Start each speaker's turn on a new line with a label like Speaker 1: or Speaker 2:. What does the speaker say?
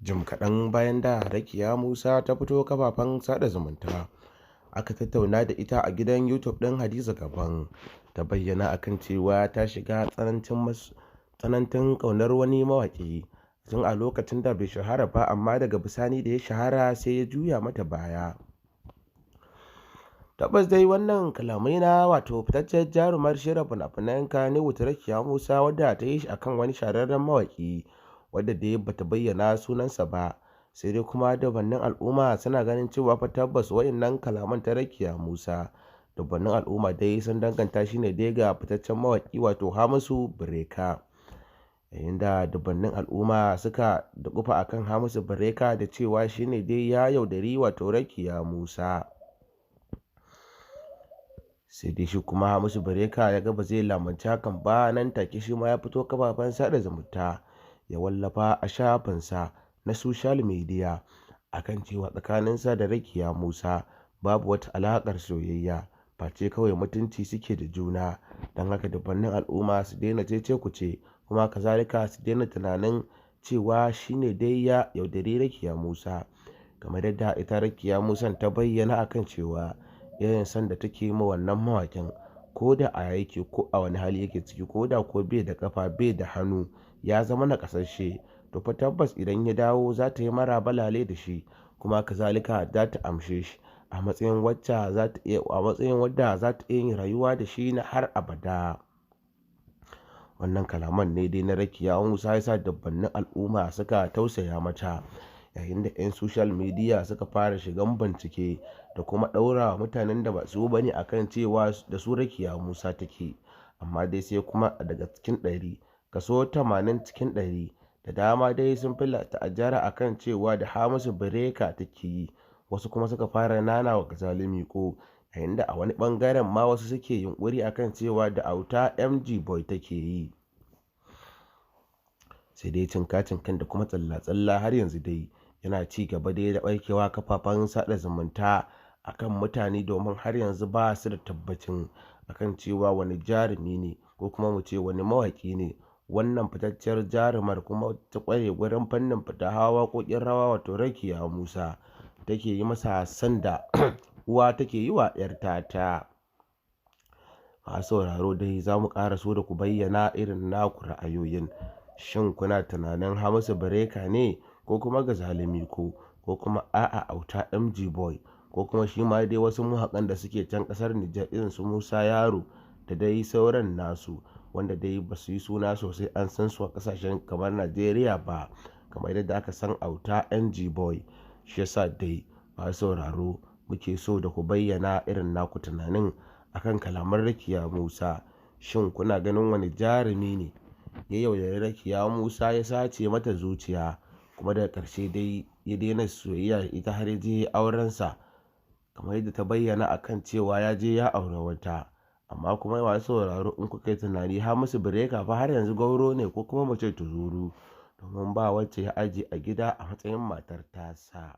Speaker 1: Jim kaɗan bayan da Rakiya Musa ta fito kafafen sada zumunta, aka tattauna da ita a gidan YouTube ɗin Hadiza Gabon, ta bayyana akan cewa ta shiga tsananin ƙaunar wani mawaƙi tun a lokacin da bai shahara ba, amma daga bisani da ya shahara sai ya juya mata baya. Tabbas dai wannan kalamai na fitaccen jarumar shirya fina-finan Kannywood Rakiya Musa, wadda ta yi shi akan wani shahararren mawaƙi wadda dai bata bayyana sunansa ba, sai dai kuma dubannin al'umma suna ganin cewa fa tabbas waɗannan kalaman ta Rakiya Musa, dubannin al'umma dai sun danganta shi ne dai ga fitaccen mawaƙi Hamisu Breaker, yayin da dubannin al'umma suka dukufa akan Hamisu Breaker da cewa shine dai ya yaudari Rakiya Musa. Sai dai shi kuma Hamisu Breaker ya ga ba zai lamunci hakan ba, nan take shi ma ya fito kafafen sada zumunta ya wallafa a shafinsa na social media akan cewa tsakaninsa da Rakiya Musa babu wata alaƙar soyayya, face kawai mutunci suke da juna, don haka dubannin al'umma su daina cece-kuce, kuma kazalika su daina tunanin cewa shine dai ya yaudari Rakiya Musa, kamar yadda ita Rakiya Musan ta bayyana akan cewa irin son da take ma wannan mawaƙin, ko da a yake ko a wani hali yake ciki, ko da ko bai da kafa bai da hannu ya zama naƙasasshe, to fa tabbas idan ya dawo za ta yi maraba lale da shi, kuma kazalika za ta amshe shi a matsayin wadda za ta iya yin rayuwa da shi na har abada. Wannan kalaman ne dai na Rakiya Musa ya sa dubbannin al'umma suka tausaya mata, yayin da 'yan social media suka fara shigan bincike da kuma ɗaura mutanen da ba su bane akan cewa da su Rakiya Musa take, amma dai sai kuma daga cikin 100 kaso 80 cikin 100 da dama dai sun fi ta'ajjara akan cewa da Hamisu Breaker take yi, wasu kuma suka fara nanawa Gazali ko, yayin da a wani ɓangaren ma wasu suke yunƙuri akan cewa da Auta MG Boy take yi. Sai dai cinka-cinkan da kuma tsalla-tsalla har yanzu dai yana ci gaba dai da ɓarkewa kafafen sada zumunta akan mutane, domin har yanzu ba su da tabbacin akan cewa wani jarumi ne ko kuma mu ce wani mawaƙi ne wannan fitacciyar jarumar kuma ta ƙware gurin fannin hawa waƙoƙin rawa Rakiya Musa take yi masa sanda uwa take yi wa 'yar tata. Masu sauraro dai za mu ƙara so da ku bayyana irin naku ra'ayoyin, shin kuna tunanin Hamisu Breaker ne ko kuma Gazali ko kuma a'a Auta MG Boy, ko kuma shi ma dai wasu mawaƙan da suke can ƙasar Nijar irin su Musa Yaro da dai sauran nasu, wanda dai ba su yi suna sosai an san su a ƙasashen kamar Najeriya ba, kamar yadda aka san Auta MG Boy. Shi yasa dai masu sauraro muke so da ku bayyana irin naku tunanin akan kalaman Rakiya Musa, shin kuna ganin wani jarumi ne ya yaudari Rakiya Musa ya sace mata zuciya, kuma daga ƙarshe dai ya daina soyayya da ita har ya je aurensa, kamar yadda ta bayyana akan cewa ya je ya aure wata. Amma kuma masu sauraro in kuka yi tunani Hamisu Breaker fa har yanzu gauro ne ko kuma mu ce tuzuru, domin ba wacce ya aje a gida a matsayin matar tasa.